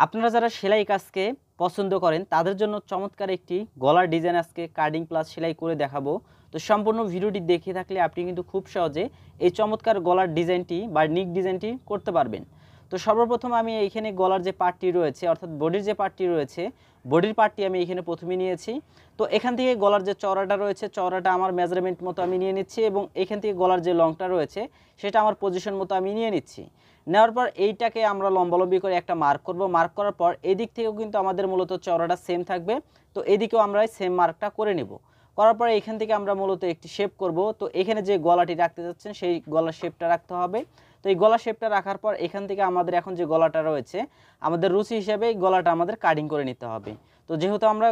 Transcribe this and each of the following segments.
আপনারা যারা সেলাই কাজকে পছন্দ করেন তাদের জন্য চমৎকার একটি গলার ডিজাইন আজকে কার্ডিং প্লাস সেলাই করে দেখাবো। তো সম্পূর্ণ ভিডিওটি দেখে থাকলে আপনি কিন্তু খুব সহজে এই চমৎকার গলার ডিজাইনটি বা নিক ডিজাইনটি করতে পারবেন। তো সর্বপ্রথম আমি এইখানে গলার যে পার্টটি রয়েছে অর্থাৎ বডির যে পার্টটি রয়েছে বডির পার্টটি আমি এখানে প্রথমে নিয়েছি। তো এখান থেকে গলার যে চওড়াটা রয়েছে চওড়াটা আমার মেজারমেন্ট মতো আমি নিয়ে নিচ্ছি এবং এখান থেকে গলার যে লংটা রয়েছে সেটা আমার পজিশন মতো আমি নিয়ে নিচ্ছি। নেওয়ার পর এইটাকে আমরা লম্বালম্বি করে একটা মার্ক করব। মার্ক করার পর এদিক থেকেও কিন্তু আমাদের মূলত চওড়াটা সেম থাকবে। তো এদিকেও আমরা সেম মার্কটা করে নেব। করার পরে এখান থেকে আমরা মূলত একটি শেপ করব। তো এখানে যে গলাটি রাখতে যাচ্ছেন সেই গলার শেপটা রাখতে হবে। তো এই গলা শেপটা রাখার পর এখান থেকে আমাদের এখন যে গলাটা রয়েছে আমাদের রুচি হিসেবে এই গলাটা আমাদের কাটিং করে নিতে হবে। তো যেহেতু আমরা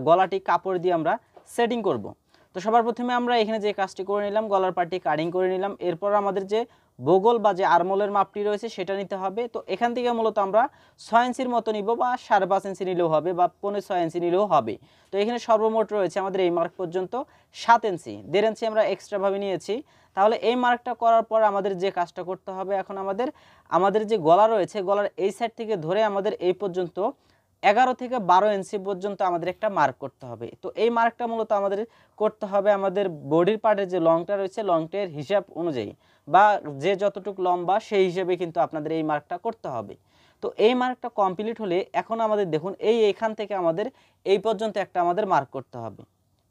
গলাটি কাপড় দিয়ে আমরা সেটিং করব, তো সবার প্রথমে আমরা এখানে যে কাজটি করে নিলাম গলার পার্টটি কাটিং করে নিলাম। এরপর আমাদের যে বগল বা যে আরমোলের মাপটি রয়েছে সেটা নিতে হবে। তো এখান থেকে মূলত আমরা 6 ইঞ্চির মতো নিব বা 5.5 ইঞ্চি নিলেও হবে বা 6.25 ইঞ্চি নিলেও হবে। তো এখানে সর্বমোট রয়েছে আমাদের এই মার্ক পর্যন্ত 7 ইঞ্চি, 1.5 ইঞ্চি আমরা এক্সট্রাভাবে নিয়েছি। তাহলে এই মার্কটা করার পর আমাদের যে কাজটা করতে হবে এখন আমাদের যে গলা রয়েছে গলার এই সাইড থেকে ধরে আমাদের এই পর্যন্ত 11 থেকে 12 ইঞ্চি পর্যন্ত আমাদের একটা মার্ক করতে হবে। তো এই মার্কটা মূলত আমাদের করতে হবে আমাদের বডির পার্টের যে লংটা রয়েছে লংটের হিসাব অনুযায়ী বা যে যতটুকু লম্বা সেই হিসেবে কিন্তু আপনাদের এই মার্কটা করতে হবে। তো এই মার্কটা কমপ্লিট হলে এখন আমাদের দেখুন এইখান থেকে আমাদের এই পর্যন্ত একটা আমাদের মার্ক করতে হবে।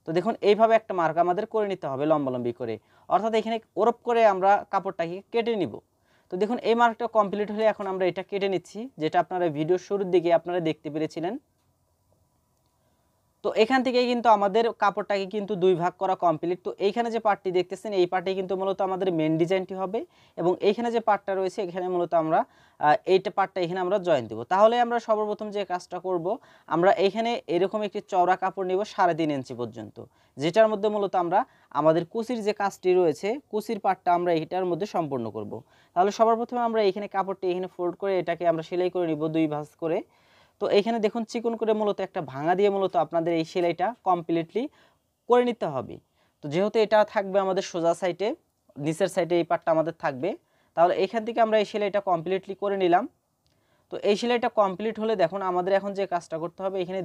তো দেখুন এইভাবে একটা মার্ক আমাদের করে নিতে হবে লম্বালম্বি করে, অর্থাৎ এখানে ওরপ করে আমরা কাপড়টাকে কেটে নিব। তো দেখুন এই মার্কটা কমপ্লিট হলে এখন আমরা এটা কেটে নিচ্ছি, যেটা আপনারা ভিডিওর শুরুর দিকে আপনারা দেখতে পেরেছিলেন। তো এখান থেকে কিন্তু আমাদের কাপড়টাকে কিন্তু দুই ভাগ করা কমপ্লিট। তো এইখানে যে পার্টটি দেখতেছেন এই পার্টে কিন্তু মূলত আমাদের মেন ডিজাইনটি হবে এবং এইখানে যে পার্টটা রয়েছে এখানে মূলত আমরা এইটা পার্টটা এখানে আমরা জয়েন দেব। তাহলে আমরা সর্বপ্রথম যে কাজটা করব আমরা এইখানে এরকম একটি চওড়া কাপড় নেব 3.5 ইঞ্চি পর্যন্ত, যেটার মধ্যে মূলত আমরা আমাদের কুচির যে কাজটি রয়েছে কুচির পার্টটা আমরা এইটার মধ্যে সম্পূর্ণ করব। তাহলে সর্বপ্রথমে আমরা এইখানে কাপড়টি এখানে ফোল্ড করে এটাকে আমরা সেলাই করে নিব 2 ভাঁজ করে। তো এইখানে দেখুন চিকন করে মূলত একটা ভাঙা দিয়ে মূলত আপনাদের এই সেলাইটা কমপ্লিটলি করে নিতে হবে। তো যেহেতু এটা থাকবে আমাদের সোজা সাইডে, নিচের সাইডে এই পার্টটা আমাদের থাকবে, তাহলে এখান থেকে আমরা এই সেলাইটা কমপ্লিটলি করে নিলাম। তো এই সেলাইটা কমপ্লিট হলে দেখুন আমাদের এখন যে কাজটা করতে হবে এখানে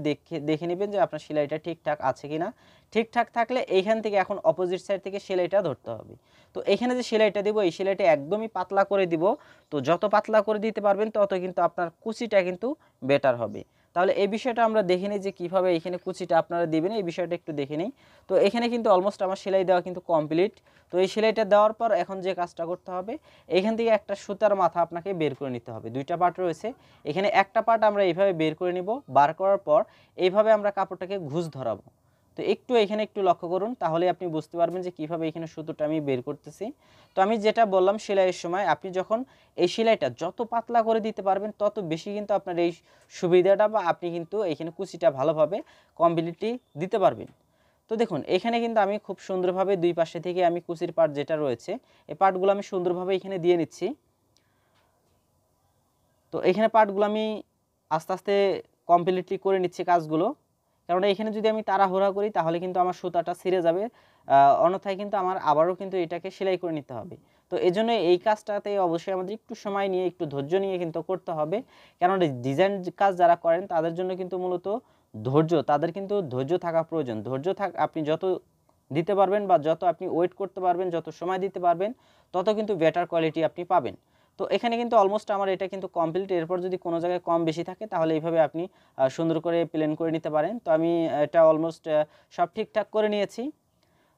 দেখে নেবেন যে আপনার সেলাইটা ঠিকঠাক আছে কিনা। ঠিকঠাক থাকলে এইখান থেকে এখন অপোজিট সাইড থেকে সেলাইটা ধরতে হবে। তো এখানে যে সেলাইটা দেবো এই সেলাইটা একদমই পাতলা করে দিব। তো যত পাতলা করে দিতে পারবেন তত কিন্তু আপনার কুচিটা কিন্তু বেটার হবে। তাহলে এই বিষয়টা আমরা দেখে নিই যে কীভাবে এখানে কুচিটা আপনারা দিবেন, এই বিষয়টা একটু দেখে নিই। তো এখানে কিন্তু অলমোস্ট আমার সেলাই দেওয়া কিন্তু কমপ্লিট। তো এই সেলাইটা দেওয়ার পর এখন যে কাজটা করতে হবে এখান থেকে একটা সুতার মাথা আপনাকে বের করে নিতে হবে। 2টা পার্ট রয়েছে, এখানে একটা পার্ট আমরা এইভাবে বের করে নিব। বার করার পর এইভাবে আমরা কাপড়টাকে ঘুষ ধরাবো। তো এখানে একটু লক্ষ্য করুন, তাহলে আপনি বুঝতে পারবেন যে কিভাবে এখানে সুতোটা আমি বের করতেছি। তো আমি যেটা বললাম সেলাইয়ের সময় আপনি যখন এই সেলাইটা যত পাতলা করে দিতে পারবেন তত বেশি কিন্তু আপনার এই সুবিধাটা বা আপনি কিন্তু এখানে কুচিটা ভালোভাবে কমপ্লিটলি দিতে পারবেন। তো দেখুন এখানে কিন্তু আমি খুব সুন্দরভাবে দুই পাশে থেকে আমি কুচির পার্ট যেটা রয়েছে এই পার্টগুলো আমি সুন্দরভাবে এখানে দিয়ে নিচ্ছি। তো এখানে পার্টগুলো আমি আস্তে আস্তে কমপ্লিটলি করে নিচ্ছি কাজগুলো, কারণ এখানে যদি আমি তাড়াহুড়া করি তাহলে কিন্তু আমার সুতাটা ছিঁড়ে যাবে, অন্যথায় কিন্তু আমার আবারও কিন্তু এটাকে সেলাই করে নিতে হবে। তো এই জন্য এই কাজটাতে অবশ্যই আমাদের একটু সময় নিয়ে একটু ধৈর্য নিয়ে কিন্তু করতে হবে, কারণ ডিজাইন কাজ যারা করেন তাদের জন্য কিন্তু মূলত তাদের কিন্তু ধৈর্য থাকা প্রয়োজন। আপনি যত দিতে পারবেন বা যত আপনি ওয়েট করতে পারবেন, যত সময় দিতে পারবেন তত কিন্তু বেটার কোয়ালিটি আপনি পাবেন। তো এখানে কিন্তু অলমোস্ট আমার এটা কিন্তু কমপ্লিট। এরপর যদি কোনো জায়গায় কম বেশি থাকে তাহলে এইভাবে আপনি সুন্দর করে প্লেন করে নিতে পারেন। তো আমি এটা অলমোস্ট সব ঠিকঠাক করে নিয়েছি।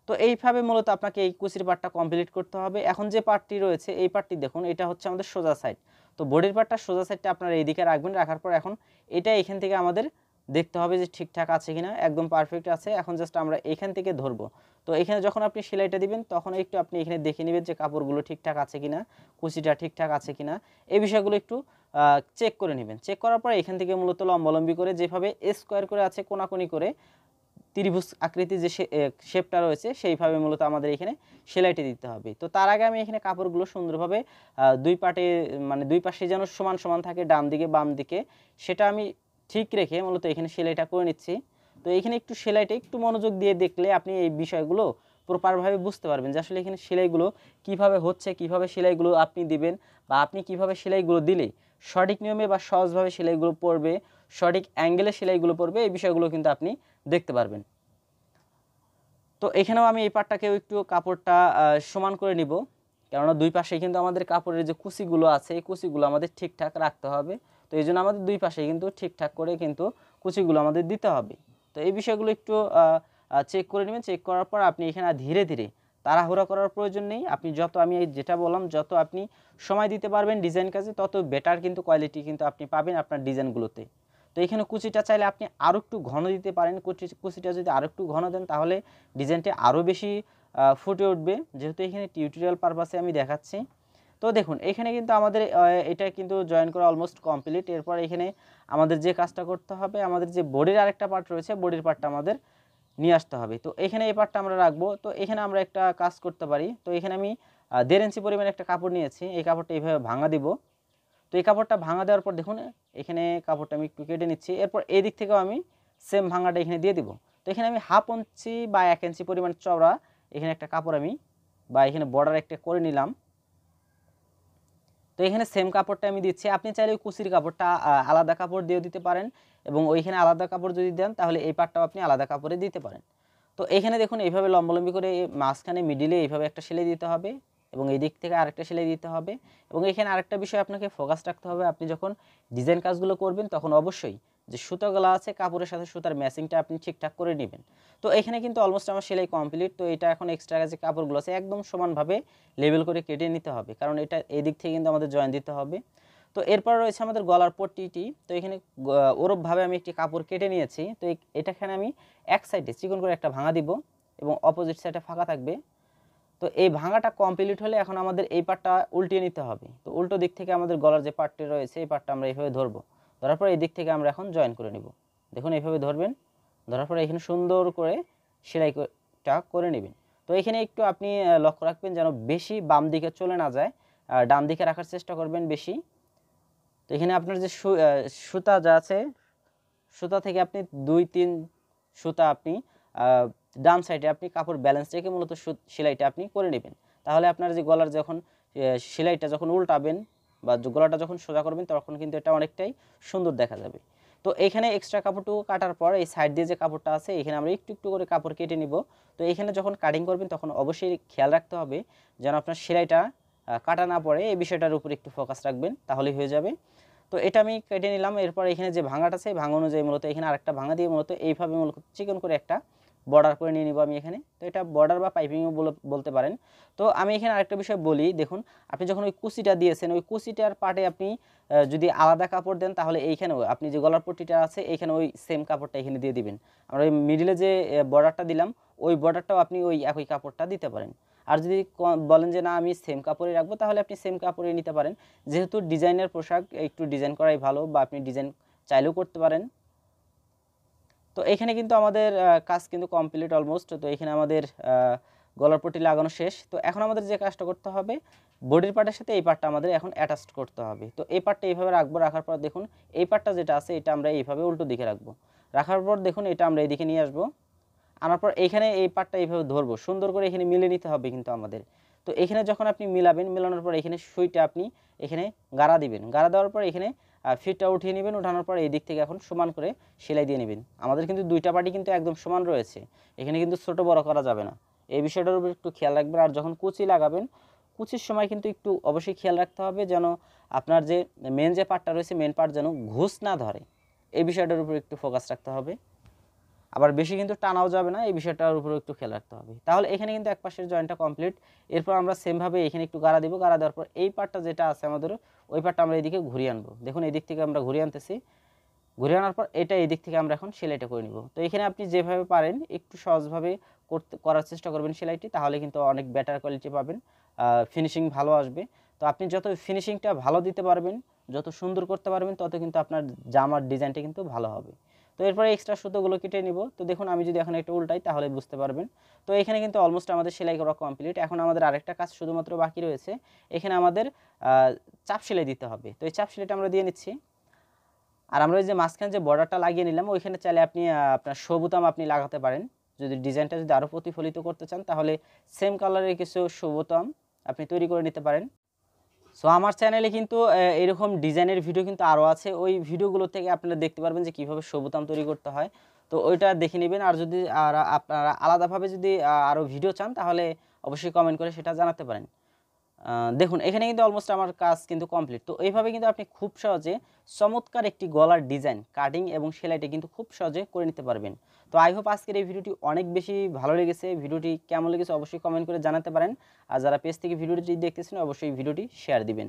তো এইভাবে মূলত আপনাকে এই কুচির পার্টটা কমপ্লিট করতে হবে। এখন যে পার্টটি রয়েছে এই পার্টটি দেখুন এটা হচ্ছে আমাদের সোজা সাইড। তো বডির পার্টটা সোজা সাইডটা আপনারা এইদিকে রাখবেন, রাখার পর এখন এটা এখান থেকে আমাদের দেখতে হবে যে ঠিকঠাক আছে কিনা, একদম পারফেক্ট আছে। এখন জাস্ট আমরা এখান থেকে ধরবো। তো এখানে যখন আপনি সেলাইটা দিবেন তখন একটু আপনি এখানে দেখে নেবেন যে কাপড়গুলো ঠিকঠাক আছে কিনা, কুচিটা ঠিকঠাক আছে কিনা, এই বিষয়গুলো একটু চেক করে নেবেন। চেক করার পর এখান থেকে মূলত লম্বালম্বি করে যেভাবে স্কোয়ার করে আছে কোনাকুনি করে ত্রিভুজ আকৃতির যে শেপটা রয়েছে সেইভাবে মূলত আমাদের এখানে সেলাইটি দিতে হবে। তো তার আগে আমি এখানে কাপড়গুলো সুন্দরভাবে দুই পাশে যেন সমান সমান থাকে, ডান দিকে বাম দিকে, সেটা আমি ঠিক রেখে মূলত এখানে সেলাইটা করে নিচ্ছি। তো এখানে একটু সেলাইটা একটু মনোযোগ দিয়ে দেখলে আপনি এই বিষয়গুলো প্রপারভাবে বুঝতে পারবেন যে আসলে এখানে সেলাইগুলো কিভাবে হচ্ছে, কিভাবে সেলাইগুলো আপনি দিবেন বা আপনি কিভাবে সেলাইগুলো দিলে সঠিক নিয়মে বা সহজভাবে সেলাইগুলো পড়বে, সঠিক অ্যাঙ্গেলে সেলাইগুলো পড়বে, এই বিষয়গুলো কিন্তু আপনি দেখতে পারবেন। তো এখানেও আমি এই পাটটাকেও একটু কাপড়টা সমান করে নিব, কেননা দুই পাশে কিন্তু আমাদের কাপড়ের যে কুচিগুলো আছে এই কুচিগুলো আমাদের ঠিকঠাক রাখতে হবে। তো এই জন্য আমাদের দুই পাশে কিন্তু ঠিকঠাক করে কিন্তু কুচিগুলো আমাদের দিতে হবে। তো এই বিষয়গুলো একটু চেক করে নেবেন। চেক করার পর আপনি এখানে ধীরে ধীরে, তাড়াহুড়া করার প্রয়োজন নেই। আপনি যত, আমি যেটা বললাম, যত আপনি সময় দিতে পারবেন ডিজাইন কাজে, তত বেটার কিন্তু কোয়ালিটি কিন্তু আপনি পাবেন আপনার ডিজাইনগুলোতে। তো এখানে কুচিটা চাইলে আপনি আরও একটু ঘন দিতে পারেন। কুচিটা যদি আরও একটু ঘন দেন তাহলে ডিজাইনটা আরও বেশি ফুটে উঠবে, যেহেতু এখানে টিউটোরিয়াল পারপাসে আমি দেখাচ্ছি। তো দেখুন এখানে কিন্তু আমাদের এটা কিন্তু জয়েন করা অলমোস্ট কমপ্লিট। এরপর এখানে আমাদের যে কাজটা করতে হবে, আমাদের যে বডির আরেকটা পার্ট রয়েছে, বডির পার্টটা আমাদের নিয়ে আসতে হবে। তো এখানে এই পার্টটা আমরা রাখবো। তো এখানে আমরা একটা কাজ করতে পারি। তো এখানে আমি 1.5 ইঞ্চি পরিমাণ একটা কাপড় নিয়েছি। এই কাপড়টা এইভাবে ভাঙা দিব। তো এই কাপড়টা ভাঙা দেওয়ার পর দেখুন এখানে কাপড়টা আমি একটু কেটে নিচ্ছি। এরপর এই দিক থেকেও আমি সেম ভাঙাটা এখানে দিয়ে দিব। তো এখানে আমি 1/2 ইঞ্চি বা 1 ইঞ্চি পরিমাণ চওড়া এখানে একটা কাপড় আমি বা এখানে বর্ডার একটা করে নিলাম। তো এখানে সেম কাপড়টা আমি দিচ্ছি। আপনি চাইলে ওই কুচির কাপড়টা আলাদা কাপড় দিয়েও দিতে পারেন, এবং ওইখানে আলাদা কাপড় যদি দেন তাহলে এই পাটটাও আপনি আলাদা কাপড়ে দিতে পারেন। তো এখানে দেখুন এইভাবে লম্বালম্বি করে মাঝখানে মিডিলে এইভাবে একটা সেলাই দিতে হবে, এবং এই দিক থেকে আরেকটা সেলাই দিতে হবে। এবং এখানে আরেকটা বিষয় আপনাকে ফোকাস রাখতে হবে, আপনি যখন ডিজাইন কাজগুলো করবেন তখন অবশ্যই যে সুতোগুলো আছে কাপড়ের সাথে সুতার ম্যাচিংটা আপনি ঠিকঠাক করে নেবেন। তো এখানে কিন্তু অলমোস্ট আমার সেলাই কমপ্লিট। তো এটা এখন এক্সট্রা যে কাপড়গুলো আছে একদম সমানভাবে লেবেল করে কেটে নিতে হবে, কারণ এটা এই দিক থেকে কিন্তু আমাদের জয়েন দিতে হবে। তো এরপর রয়েছে আমাদের গলার পট্টিটি। তো এখানে ওরকভাবে আমি একটি কাপড় কেটে নিয়েছি। তো এটাখানে আমি এক সাইডে চিকন করে একটা ভাঙা দিব, এবং অপোজিট সাইডে ফাঁকা থাকবে। তো এই ভাঙাটা কমপ্লিট হলে এখন আমাদের এই পার্টটা উল্টিয়ে নিতে হবে। তো উল্টো দিক থেকে আমাদের গলার যে পার্টটি রয়েছে এই পার্টটা আমরা এইভাবে ধরবো। ধরার পর এই দিক থেকে আমরা এখন জয়েন করে নিব। দেখুন এইভাবে ধরবেন, ধরার পরে এখানে সুন্দর করে সেলাইটা করে নেবেন। তো এখানে একটু আপনি লক্ষ্য রাখবেন যেন বেশি বাম দিকে চলে না যায়, ডান দিকে রাখার চেষ্টা করবেন বেশি। তো এখানে আপনার যে সুতা যা আছে, সুতা থেকে আপনি 2-3 সুতা আপনি ডান সাইডে আপনি কাপড় ব্যালেন্স রেখে মূলত সেলাইটা আপনি করে নেবেন। তাহলে আপনার যে গলার যখন সেলাইটা যখন উল্টাবেন বা গলাটা যখন সোজা করবেন তখন কিন্তু এটা অনেকটাই সুন্দর দেখা যাবে। তো এখানে এক্সট্রা কাপড়টুকু কাটার পর এই সাইড দিয়ে যে কাপড়টা আছে এখানে আমরা একটু একটু করে কাপড় কেটে নিব। তো এখানে যখন কাটিং করবেন তখন অবশ্যই খেয়াল রাখতে হবে যেন আপনার সেলাইটা কাটা না পড়ে, এই বিষয়টার উপর একটু ফোকাস রাখবেন, তাহলেই হয়ে যাবে। তো এটা আমি কেটে নিলাম। এরপর এখানে যে ভাঙাটা আছে ভাঙা অনুযায়ী মূলত এখানে আরেকটা ভাঙা দিয়ে মূলত এইভাবে মূলত চিকন করে একটা বর্ডার করে নিয়ে নিব আমি এখানে। তো এটা বর্ডার বা পাইপিংও বলতে পারেন। তো আমি এখানে আরেকটা বিষয় বলি, দেখুন আপনি যখন ওই কুচিটা দিয়েছেন ওই কুচিটার পার্টে আপনি যদি আলাদা কাপড় দেন তাহলে এইখানেও আপনি যে গলার পট্টিটা আছে এইখানে ওই সেম কাপড়টা এখানে দিয়ে দিবেন। আমরা ওই মিডিলে যে বর্ডারটা দিলাম ওই বর্ডারটাও আপনি ওই একই কাপড়টা দিতে পারেন। আর যদি বলেন যে না আমি সেম কাপড়ে রাখবো তাহলে আপনি সেম কাপড়ে নিতে পারেন, যেহেতু ডিজাইনের পোশাক একটু ডিজাইন করাই ভালো, বা আপনি ডিজাইন চাইলেও করতে পারেন। তো এখানে কিন্তু আমাদের কাজ কিন্তু কমপ্লিট অলমোস্ট। তো এখানে আমাদের গলার পট্টি লাগানো শেষ। তো এখন আমাদের যে কাজটা করতে হবে বডির পার্টের সাথে এই পার্টটা আমাদের এখন অ্যাটাচ করতে হবে। তো এই পার্টটা এইভাবে রাখবো, রাখার পর দেখুন এই পার্টটা যেটা আছে এটা আমরা এইভাবে উল্টো দিকে রাখবো। রাখার পর দেখুন এটা আমরা এইদিকে নিয়ে আসবো, আনার পর এইখানে এই পার্টটা এইভাবে ধরবো, সুন্দর করে এখানে মিলে নিতে হবে কিন্তু আমাদের। তো এখানে যখন আপনি মিলাবেন, মেলানোর পর এখানে সুইটা আপনি এখানে গাড়া দিবেন, গাড়া দেওয়ার পর এখানে ফিটটা উঠিয়ে নেবেন, উঠানোর পর এই দিক থেকে এখন সমান করে সেলাই দিয়ে নেবেন। আমাদের কিন্তু দুইটা পার্টি কিন্তু একদম সমান রয়েছে, এখানে কিন্তু ছোট বড় করা যাবে না, এই বিষয়টার উপর একটু খেয়াল রাখবেন। আর যখন কুচি লাগাবেন কুচির সময় কিন্তু একটু অবশ্যই খেয়াল রাখতে হবে যেন আপনার যে মেন যে পার্টটা রয়েছে মেন পার্ট যেন ঘুষ না ধরে, এই বিষয়টার উপর একটু ফোকাস রাখতে হবে। আবার বেশি কিন্তু টানাও যাবে না, এই বিষয়টার উপর একটু খেয়াল রাখতে হবে। তাহলে এখানে কিন্তু এক পাশের জয়েন্টটা কমপ্লিট। এরপর আমরা সেমভাবে এখানে একটু গাড়া দিব, গাড়া দেওয়ার পর এই পার্টটা যেটা আছে আমাদের ওই পার্টটা আমরা এইদিকে ঘুরিয়ে আনবো। দেখুন এই দিক থেকে আমরা ঘুরিয়ে আনতেছি, ঘুরিয়ে আনার পর এটা এই দিক থেকে আমরা এখন সেলাইটা করে নিব। তো এখানে আপনি যেভাবে পারেন একটু সহজভাবে করার চেষ্টা করবেন সেলাইটি, তাহলে কিন্তু অনেক বেটার কোয়ালিটি পাবেন, ফিনিশিং ভালো আসবে। তো আপনি যত ফিনিশিংটা ভালো দিতে পারবেন, যত সুন্দর করতে পারবেন, তত কিন্তু আপনার জামার ডিজাইনটা কিন্তু ভালো হবে। তো এরপরে এক্সট্রা সুতোগুলো কেটে নিব। তো দেখুন আমি যদি এখন একটা উল্টাই তাহলে বুঝতে পারবেন। তো এখানে কিন্তু অলমোস্ট আমাদের সেলাই করা কমপ্লিট। এখন আমাদের আরেকটা কাজ শুধুমাত্র বাকি রয়েছে, এখানে আমাদের চাপ সেলাই দিতে হবে। তো এই চাপ সেলাইটা আমরা দিয়ে নিচ্ছি। আর আমরা ওই যে মাঝখানে যে বর্ডারটা লাগিয়ে নিলাম ওইখানে চাইলে আপনি আপনার সবুতাম আপনি লাগাতে পারেন, যদি ডিজাইনটা যদি আরও প্রতিফলিত করতে চান তাহলে সেম কালারের কিছু সবুতাম আপনি তৈরি করে নিতে পারেন। সো আমার চ্যানেলে কিন্তু এরকম ডিজাইনের ভিডিও কিন্তু আরও আছে, ওই ভিডিওগুলো থেকে আপনারা দেখতে পারবেন যে কীভাবে সবুতাম তৈরি করতে হয়। তো ওইটা দেখে নেবেন। আর যদি আপনারা আলাদাভাবে যদি আরও ভিডিও চান তাহলে অবশ্যই কমেন্ট করে সেটা জানাতে পারেন। দেখুন এখানে কিন্তু অলমোস্ট আমার কাজ কিন্তু কমপ্লিট। তো এইভাবে কিন্তু আপনি খুব সহজে চমৎকার একটি গলার ডিজাইন কাটিং এবং সেলাইটা কিন্তু খুব সহজে করে নিতে পারবেন। তো আই হোপ আজকের এই ভিডিওটি অনেক বেশি ভালো লেগেছে। ভিডিওটি কেমন লেগেছে অবশ্যই কমেন্ট করে জানাতে পারেন। আর যারা পেজ থেকে ভিডিওটি দেখতেছেন অবশ্যই ভিডিওটি শেয়ার দিবেন।